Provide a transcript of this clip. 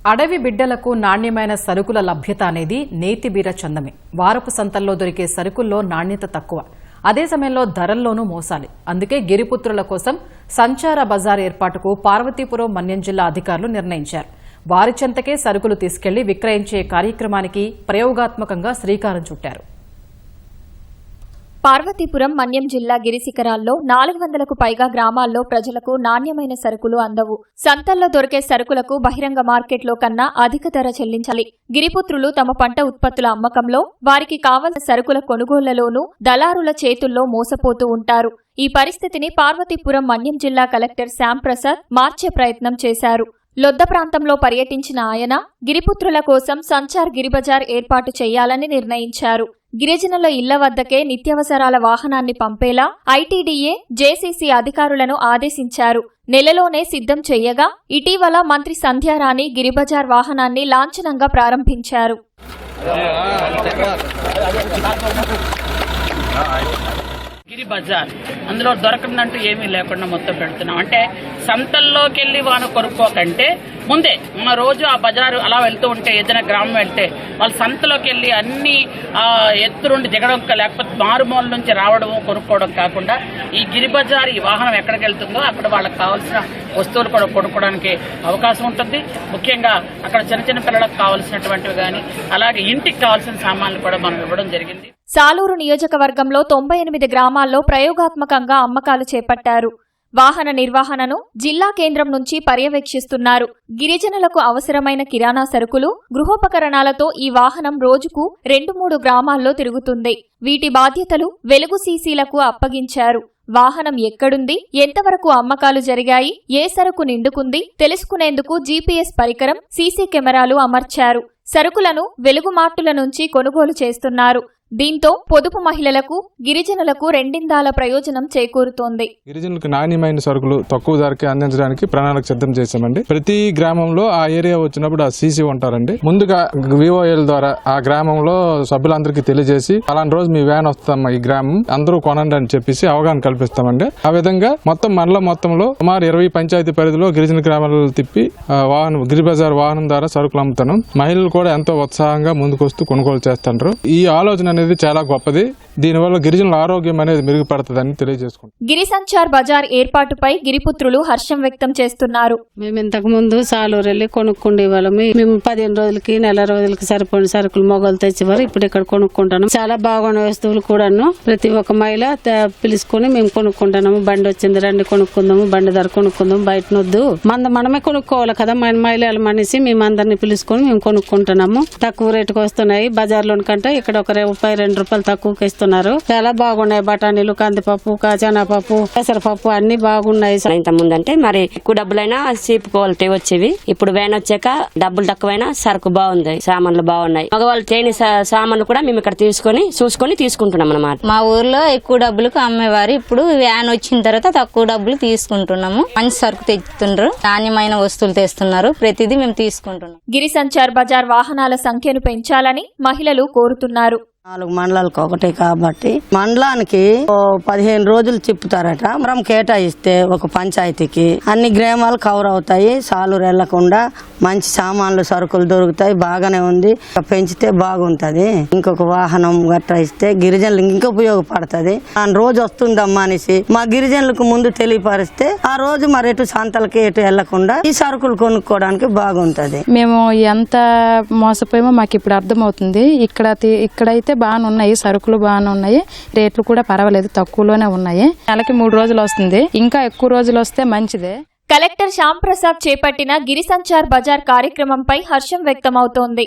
అడవి బిడ్డలకు నాణ్యమైన సరుకుల లభ్యత అనేది నేతిబీర చందమే. వారపు సంతల్లో దొరికే సరుకుల్లో నాణ్యత తక్కువ, అదే సమయంలో ధరల్లోనూ మోసాలి. అందుకే గిరిపుత్రుల కోసం సంచార బజార్ ఏర్పాటుకు పార్వతీపురం మన్యం జిల్లా అధికారులు నిర్ణయించారు. వారి చెంతకే సరుకులు తీసుకెళ్లి విక్రయించే కార్యక్రమానికి ప్రయోగాత్మకంగా శ్రీకారం చుట్టారు. పార్వతీపురం మన్యం జిల్లా గిరిశిఖరాల్లో 400కు పైగా గ్రామాల్లో ప్రజలకు నాణ్యమైన సరుకులు అందవు. సంతల్లో దొరికే సరుకులకు బహిరంగ మార్కెట్లో కన్నా అధిక ధర చెల్లించాలి. గిరిపుత్రులు తమ పంట ఉత్పత్తుల అమ్మకంలో, వారికి కావలసిన సరుకుల కొనుగోళ్లలోనూ దళారుల చేతుల్లో మోసపోతూ ఉంటారు. ఈ పరిస్థితిని పార్వతీపురం మన్యం జిల్లా కలెక్టర్ శ్యాంప్రసాద్ మార్చే ప్రయత్నం చేశారు. లొద్ద ప్రాంతంలో పర్యటించిన ఆయన గిరిపుత్రుల కోసం సంచార్ గిరిబజార్ ఏర్పాటు చేయాలని నిర్ణయించారు. గిరిజనుల ఇళ్ల వద్దకే నిత్యావసరాల వాహనాన్ని పంపేలా ఐటీడీఏ, జేసీసీ అధికారులను ఆదేశించారు. నెలలోనే సిద్ధం చెయ్యగా ఇటీవల మంత్రి సంధ్యారాణి గిరిబజార్ వాహనాన్ని లాంఛనంగా ప్రారంభించారు. గిరి బజార్ అందులో దొరకనంటూ ఏమీ లేకుండా మొత్తం పెడుతున్నాం. అంటే సంతల్లోకి వెళ్ళి వాను కొనుక్కోకంటే ముందే మన రోజు ఆ బజారు అలా వెళ్తూ ఉంటే, ఏదైనా గ్రామం వెళ్తే వాళ్ళు సంతలోకి వెళ్ళి అన్ని ఎత్తురుండి దిగడం, లేకపోతే మారుమూల నుంచి రావడం కొనుక్కోవడం కాకుండా ఈ గిరి బజార్ ఈ వాహనం ఎక్కడికి వెళ్తుందో అక్కడ వాళ్ళకి కావాల్సిన వస్తువులు కూడా కొనుక్కోవడానికి అవకాశం ఉంటుంది. ముఖ్యంగా అక్కడ చిన్న చిన్న పిల్లలకు కావాల్సినటువంటివి కానీ, అలాగే ఇంటికి కావాల్సిన సామాన్లు కూడా మనం ఇవ్వడం జరిగింది. సాలూరు నియోజకవర్గంలో 98 గ్రామాల్లో ప్రయోగాత్మకంగా అమ్మకాలు చేపట్టారు. వాహన నిర్వహణను జిల్లా కేంద్రం నుంచి పర్యవేక్షిస్తున్నారు. గిరిజనులకు అవసరమైన కిరాణా సరుకులు, గృహోపకరణాలతో ఈ వాహనం రోజుకు 2-3 గ్రామాల్లో తిరుగుతుంది. వీటి బాధ్యతలు వెలుగు సీసీలకు అప్పగించారు. వాహనం ఎక్కడుంది, ఎంతవరకు అమ్మకాలు జరిగాయి, ఏ సరుకు నిండుకుంది తెలుసుకునేందుకు జీపీఎస్ పరికరం, సీసీ కెమెరాలు అమర్చారు. సరుకులను వెలుగు మార్టుల నుంచి కొనుగోలు చేస్తున్నారు. దీంతో పొదుపు మహిళలకు, గిరిజనులకు రెండిందాల ప్రయోజనం చేకూరుతోంది. గిరిజనులకు నాణ్యమైన సరుకులు తక్కువ ధరకి అందించడానికి ప్రణాళిక సిద్ధం చేశామండి. ప్రతి గ్రామంలో ఆ ఏరియా వచ్చినప్పుడు ఆ సీసీ ఉంటారండి. ముందుగా విఓఎల్ ద్వారా ఆ గ్రామంలో సభ్యులందరికీ తెలియజేసి, అలాంటి రోజు మీ వ్యాన్ వస్తామా ఈ గ్రామం, అందరూ కొనండి అని చెప్పేసి అవగాహన కల్పిస్తామండి. ఆ విధంగా మొత్తం మండలం మొత్తంలో సుమారు 20 పంచాయతీ పరిధిలో గిరిజన గ్రామాలను తిప్పి గిరి బజార్ వాహనం ద్వారా సరుకులు అమ్ముతాను. మహిళలు కూడా ఎంతో ఉత్సాహంగా ముందుకొస్తూ కొనుగోలు చేస్తుంటారు. ఈ ఆలోచన అనేది చాలా గొప్పది. దీనివల్ల గిరిజనుల ఆరోగ్యం అనేది మెరుగుపడుతుందని తెలియజేసుకుంటాం. గిరి సంచార్ బజార్ ఏర్పాటుపై గిరిపుత్రులు హర్షం వ్యక్తం చేస్తున్నారు. మేము ఇంతకు ముందు సాలూరు వెళ్ళి కొనుక్కుండే వాళ్ళం. మేము 15 రోజులకి, నెల రోజులకి సరిపోయిన సరుకులు మొగలు తెచ్చేవారు. ఇప్పుడు ఇక్కడ కొనుక్కుంటాను. చాలా బాగున్న వస్తువులు కూడాను ప్రతి ఒక్క మహిళ పిలుచుకొని మేము కొనుక్కుంటున్నాము. బండి వచ్చింది, రండి కొనుక్కుందాము, బండి ధర కొనుక్కుందాము, బయట నొద్దు, మనమే కొనుక్కోవాలి కదా. మన మహిళలు మనిషి మేము అందరినీ పిలుచుకొని మేము కొనుక్కుంటున్నాము. తక్కువ రేటుకు వస్తున్నాయి. బజార్లో కంటే ఇక్కడ ఒక ₹2 తక్కువకి ఇస్తున్నారు. చాలా బాగున్నాయి. బఠానీలు, కందిపప్పు, శనగపప్పు, పెసరపప్పు అన్ని బాగున్నాయి. ఇంత ముందంటే మరి ఎక్కువ డబ్బులైనా చీప్ క్వాలిటీ వచ్చేవి. ఇప్పుడు వ్యాన్ వచ్చాక డబ్బులు తక్కువైనా సరుకు బాగుంది, సామాన్లు బాగున్నాయి. మగవాళ్ళు చేయని సామాన్లు కూడా మేము ఇక్కడ చూసుకొని తీసుకుంటున్నాం అన్నమాట. మా ఊర్లో ఎక్కువ డబ్బులకు అమ్మేవారు. ఇప్పుడు వ్యాన్ వచ్చిన తర్వాత తక్కువ డబ్బులు తీసుకుంటున్నాము. మంచి సరుకు తెచ్చుతుండ్రు, నాణ్యమైన వస్తువులు తెస్తున్నారు. ప్రతిదీ మేము తీసుకుంటున్నాం. గిరి సంచార్ బజార్ వాహనాల సంఖ్యను పెంచాలని మహిళలు కోరుతున్నారు. 4 మండలాలకు ఒకటే కాబట్టి మండలానికి 15 రోజులు తిప్పుతారట. మనం కేటాయిస్తే ఒక పంచాయతీకి అన్ని గ్రామాలు కవర్ అవుతాయి. సాలూరు వెళ్లకుండా మంచి సామాన్లు, సరుకులు దొరుకుతాయి. బాగానే ఉంది. పెంచితే బాగుంటది. ఇంకొక వాహనం గట్రా ఇస్తే గిరిజనులకు ఇంకా ఉపయోగపడుతుంది. ఆ రోజు వస్తుందమ్మా అనేసి మా గిరిజనులకు ముందు తెలియపరిస్తే ఆ రోజు మరి ఎటు సంతలకి ఎటు వెళ్లకుండా ఈ సరుకులు కొనుక్కోవడానికి బాగుంటది. మేము ఎంత మోసపోయామో మాకు ఇప్పుడు అర్థమవుతుంది. ఇక్కడైతే బాగానే ఉన్నాయి, సరుకులు బాగానే ఉన్నాయి, రేట్లు కూడా పర్వాలేదు, తక్కువలోనే ఉన్నాయి. నెలకి 3 రోజులు వస్తుంది, ఇంకా ఎక్కువ రోజులు వస్తే మంచిదే. కలెక్టర్ శ్యాంప్రసాద్ చేపట్టిన గిరి సంచార్ బజార్ కార్యక్రమంపై హర్షం వ్యక్తమవుతోంది.